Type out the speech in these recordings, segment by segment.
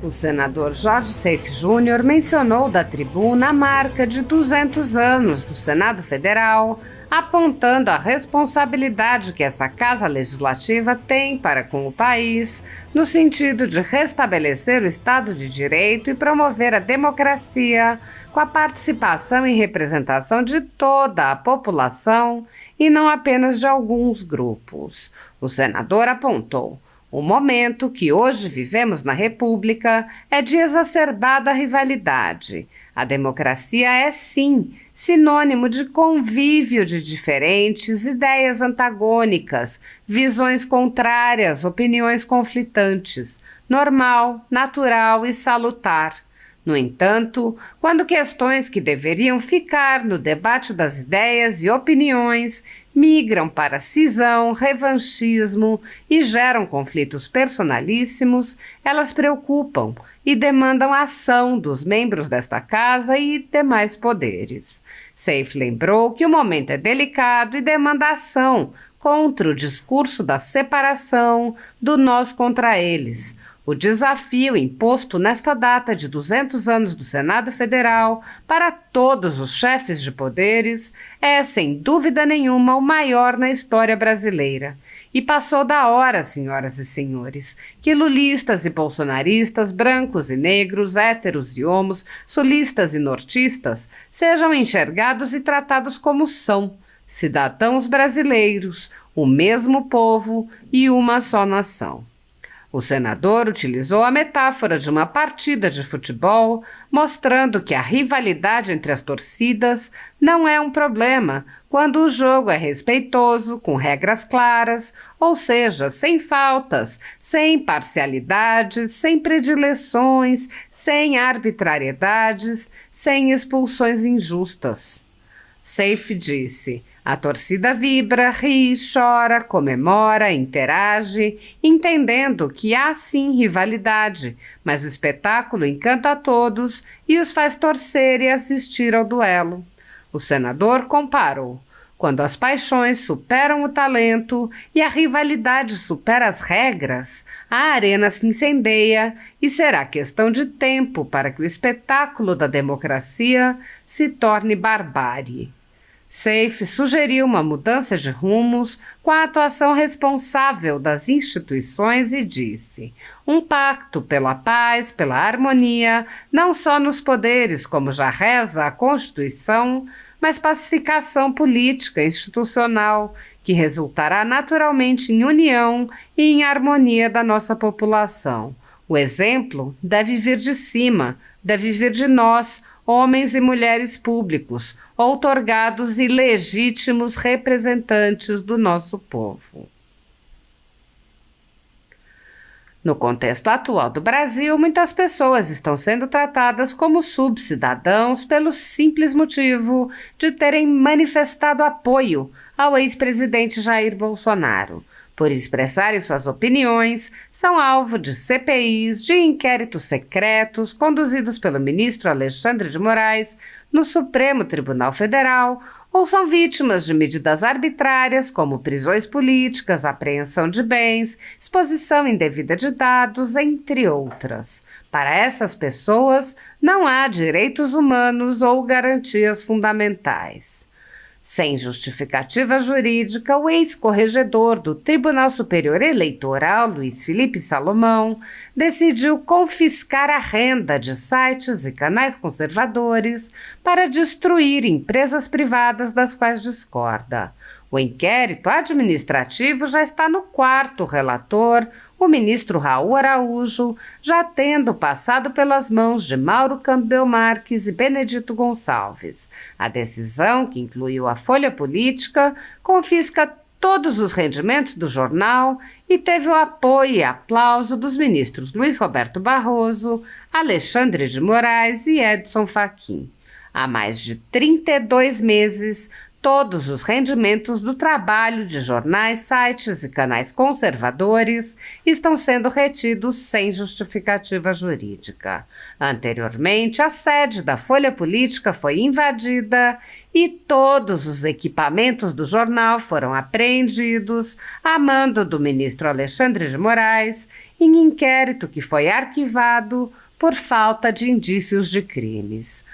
O senador Jorge Seife Júnior mencionou da tribuna a marca de 200 anos do Senado Federal, apontando a responsabilidade que essa Casa Legislativa tem para com o país, no sentido de restabelecer o Estado de Direito e promover a democracia, com a participação e representação de toda a população e não apenas de alguns grupos. O senador apontou: o momento que hoje vivemos na República é de exacerbada rivalidade. A democracia é, sim, sinônimo de convívio de diferentes ideias antagônicas, visões contrárias, opiniões conflitantes, normal, natural e salutar. No entanto, quando questões que deveriam ficar no debate das ideias e opiniões migram para cisão, revanchismo e geram conflitos personalíssimos, elas preocupam e demandam ação dos membros desta casa e demais poderes. Seife lembrou que o momento é delicado e demanda ação contra o discurso da separação, do nós contra eles. O desafio imposto nesta data de 200 anos do Senado Federal para todos os chefes de poderes é, sem dúvida nenhuma, o maior na história brasileira. E passou da hora, senhoras e senhores, que lulistas e bolsonaristas, brancos e negros, héteros e homos, sulistas e nortistas sejam enxergados e tratados como são, cidadãos brasileiros, o mesmo povo e uma só nação. O senador utilizou a metáfora de uma partida de futebol, mostrando que a rivalidade entre as torcidas não é um problema quando o jogo é respeitoso, com regras claras, ou seja, sem faltas, sem parcialidades, sem predileções, sem arbitrariedades, sem expulsões injustas. Seife disse: a torcida vibra, ri, chora, comemora, interage, entendendo que há sim rivalidade, mas o espetáculo encanta a todos e os faz torcer e assistir ao duelo. O senador comparou: quando as paixões superam o talento e a rivalidade supera as regras, a arena se incendeia e será questão de tempo para que o espetáculo da democracia se torne barbárie. Seife sugeriu uma mudança de rumos com a atuação responsável das instituições e disse: um pacto pela paz, pela harmonia, não só nos poderes, como já reza a Constituição, mas pacificação política e institucional, que resultará naturalmente em união e em harmonia da nossa população. O exemplo deve vir de cima, deve vir de nós, homens e mulheres públicos, outorgados e legítimos representantes do nosso povo. No contexto atual do Brasil, muitas pessoas estão sendo tratadas como subcidadãos pelo simples motivo de terem manifestado apoio ao ex-presidente Jair Bolsonaro. Por expressarem suas opiniões, são alvo de CPIs, de inquéritos secretos conduzidos pelo ministro Alexandre de Moraes no Supremo Tribunal Federal, ou são vítimas de medidas arbitrárias como prisões políticas, apreensão de bens, exposição indevida de dados, entre outras. Para essas pessoas, não há direitos humanos ou garantias fundamentais. Sem justificativa jurídica, o ex-corregedor do Tribunal Superior Eleitoral, Luiz Felipe Salomão, decidiu confiscar a renda de sites e canais conservadores para destruir empresas privadas das quais discorda. O inquérito administrativo já está no quarto relator, o ministro Raul Araújo, já tendo passado pelas mãos de Mauro Campbell Marques e Benedito Gonçalves. A decisão, que incluiu a Folha Política, confisca todos os rendimentos do jornal e teve o apoio e aplauso dos ministros Luiz Roberto Barroso, Alexandre de Moraes e Edson Fachin. Há mais de 32 meses, Todos os rendimentos do trabalho de jornais, sites e canais conservadores estão sendo retidos sem justificativa jurídica. Anteriormente, a sede da Folha Política foi invadida e todos os equipamentos do jornal foram apreendidos a mando do ministro Alexandre de Moraes em inquérito que foi arquivado por falta de indícios de crimes.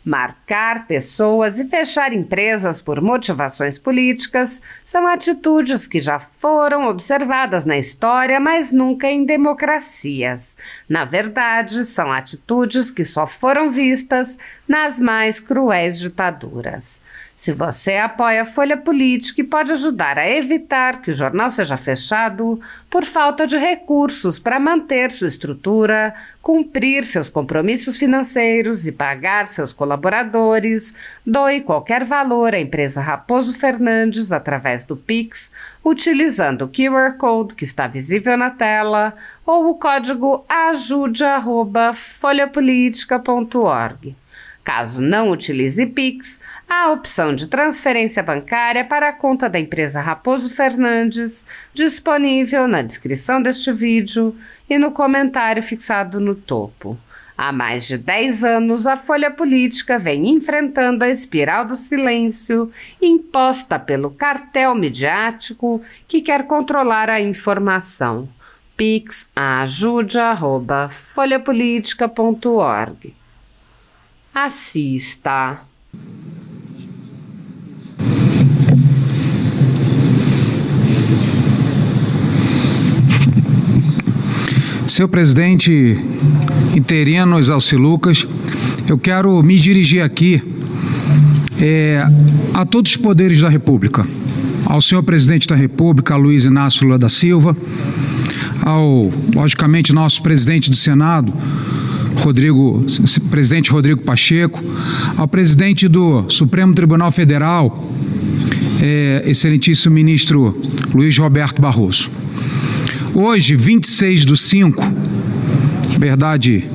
Marcar pessoas e fechar empresas por motivações políticas são atitudes que já foram observadas na história, mas nunca em democracias. Na verdade, são atitudes que só foram vistas nas mais cruéis ditaduras. Se você apoia a Folha Política e pode ajudar a evitar que o jornal seja fechado por falta de recursos para manter sua estrutura, cumprir seus compromissos financeiros e pagar seus colaboradores, doe qualquer valor à empresa Raposo Fernandes através do Pix, utilizando o QR Code que está visível na tela ou o código ajude@folhapolitica.org. Caso não utilize Pix, há a opção de transferência bancária para a conta da empresa Raposo Fernandes, disponível na descrição deste vídeo e no comentário fixado no topo. Há mais de 10 anos, a Folha Política vem enfrentando a espiral do silêncio imposta pelo cartel midiático que quer controlar a informação. Pix ajude@folhapolitica.org. Assista. Senhor presidente interino Exalci Lucas, eu quero me dirigir aqui a todos os poderes da República, ao senhor presidente da República, Luiz Inácio Lula da Silva, logicamente, nosso presidente do Senado, presidente Rodrigo Pacheco, ao presidente do Supremo Tribunal Federal, excelentíssimo ministro Luiz Roberto Barroso. Hoje, 26/5, verdade,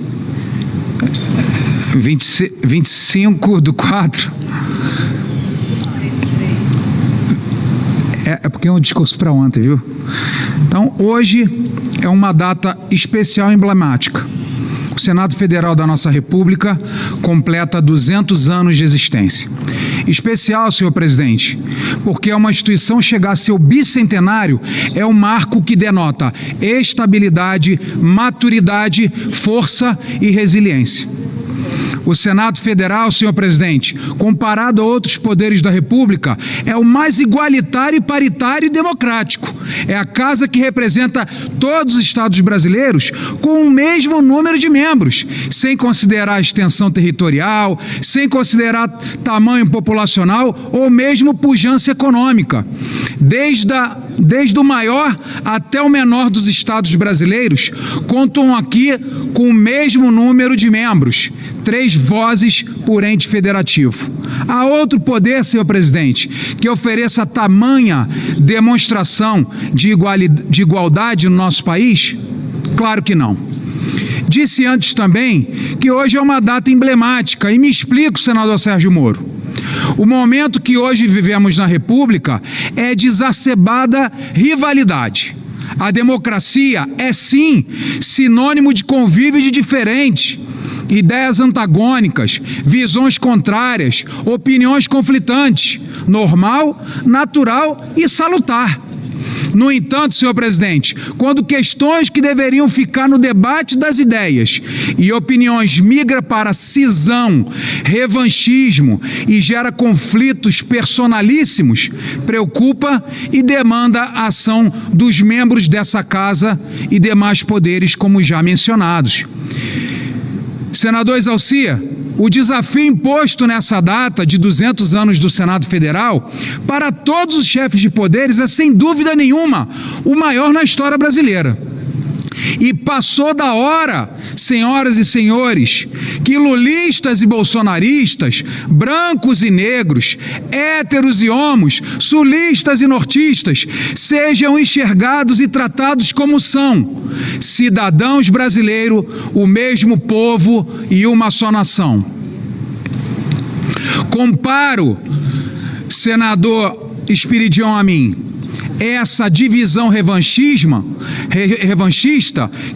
25/4, é porque é um discurso para ontem, viu? Então, hoje é uma data especial e emblemática. O Senado Federal da nossa República completa 200 anos de existência. Especial, senhor presidente, porque uma instituição chegar a seu bicentenário é um marco que denota estabilidade, maturidade, força e resiliência. O Senado Federal, senhor presidente, comparado a outros poderes da República, é o mais igualitário, paritário e democrático. É a casa que representa todos os estados brasileiros com o mesmo número de membros, sem considerar a extensão territorial, sem considerar tamanho populacional ou mesmo pujança econômica. Desde o maior até o menor dos estados brasileiros, contam aqui com o mesmo número de membros, 3 vozes por ente federativo. Há outro poder, senhor presidente, que ofereça tamanha demonstração de igualdade no nosso país? Claro que não. Disse antes também que hoje é uma data emblemática, e me explico, senador Sérgio Moro. O momento que hoje vivemos na República é de exacerbada rivalidade. A democracia é, sim, sinônimo de convívio de diferentes, ideias antagônicas, visões contrárias, opiniões conflitantes, normal, natural e salutar. No entanto, senhor presidente, quando questões que deveriam ficar no debate das ideias e opiniões migram para cisão, revanchismo e gera conflitos personalíssimos, preocupa e demanda a ação dos membros dessa casa e demais poderes, como já mencionados. Senador Exalci, o desafio imposto nessa data de 200 anos do Senado Federal para todos os chefes de poderes é, sem dúvida nenhuma, o maior na história brasileira. E passou da hora, senhoras e senhores, que lulistas e bolsonaristas, brancos e negros, héteros e homos, sulistas e nortistas, sejam enxergados e tratados como são, cidadãos brasileiros, o mesmo povo e uma só nação. Comparo senador Espiridião Amin, essa divisão revanchista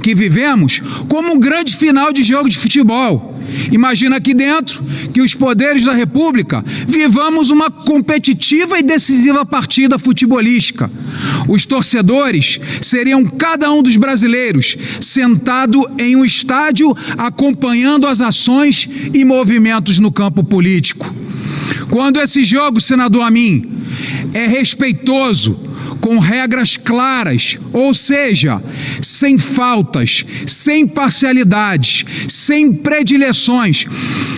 que vivemos como um grande final de jogo de futebol. Imagina aqui dentro que os poderes da República vivamos uma competitiva e decisiva partida futebolística. Os torcedores seriam cada um dos brasileiros sentado em um estádio acompanhando as ações e movimentos no campo político. Quando esse jogo, senador Amin, é respeitoso, com regras claras, ou seja, sem faltas, sem parcialidades, sem predileções,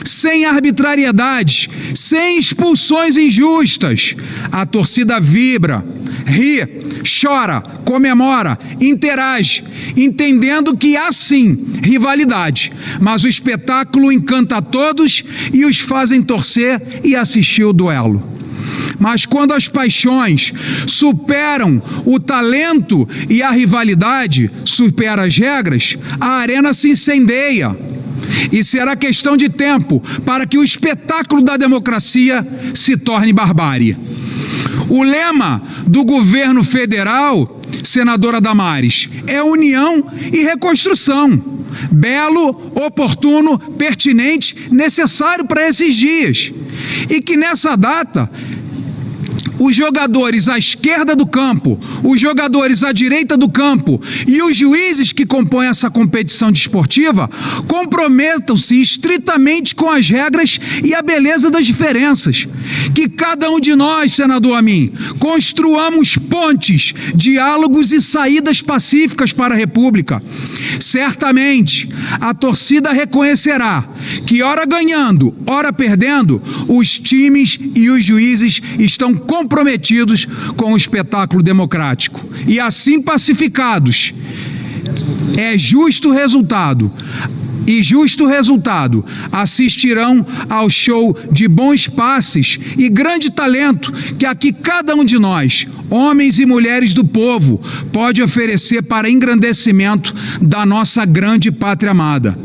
sem arbitrariedades, sem expulsões injustas, a torcida vibra, ri, chora, comemora, interage, entendendo que há sim rivalidade, mas o espetáculo encanta a todos e os fazem torcer e assistir o duelo. Mas quando as paixões superam o talento e a rivalidade supera as regras, a arena se incendeia. E será questão de tempo para que o espetáculo da democracia se torne barbárie. O lema do governo federal, senadora Damares, é união e reconstrução. Belo, oportuno, pertinente, necessário para esses dias. E que nessa data, os jogadores à esquerda do campo, os jogadores à direita do campo e os juízes que compõem essa competição desportiva comprometam-se estritamente com as regras e a beleza das diferenças. Que cada um de nós, senador Amin, construamos pontes, diálogos e saídas pacíficas para a República. Certamente, a torcida reconhecerá que, ora ganhando, ora perdendo, os times e os juízes estão comprometidos com o espetáculo democrático. E assim pacificados, é justo resultado. E justo resultado, assistirão ao show de bons passes e grande talento que aqui cada um de nós, homens e mulheres do povo, pode oferecer para engrandecimento da nossa grande pátria amada.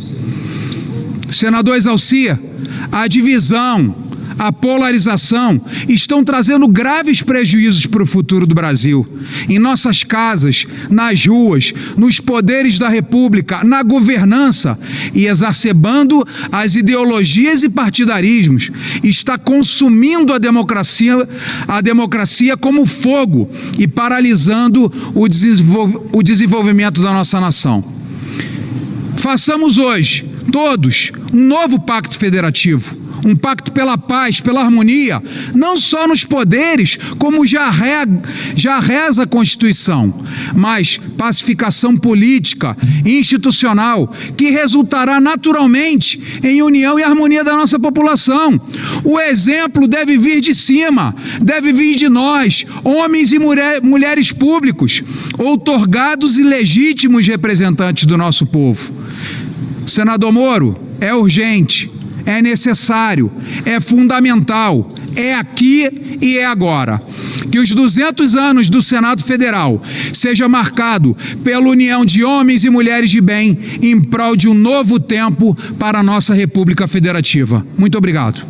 Senador Exalcia, a divisão, a polarização estão trazendo graves prejuízos para o futuro do Brasil. Em nossas casas, nas ruas, nos poderes da República, na governança e exacerbando as ideologias e partidarismos. Está consumindo a democracia como fogo e paralisando o desenvolvimento da nossa nação. Façamos hoje, todos, um novo pacto federativo. Um pacto pela paz, pela harmonia, não só nos poderes, como já reza a Constituição, mas pacificação política e institucional, que resultará naturalmente em união e harmonia da nossa população. O exemplo deve vir de cima, deve vir de nós, homens e mulheres públicos, outorgados e legítimos representantes do nosso povo. Senador Moro, é urgente. É necessário, é fundamental, é aqui e é agora. Que os 200 anos do Senado Federal seja marcado pela união de homens e mulheres de bem em prol de um novo tempo para a nossa República Federativa. Muito obrigado.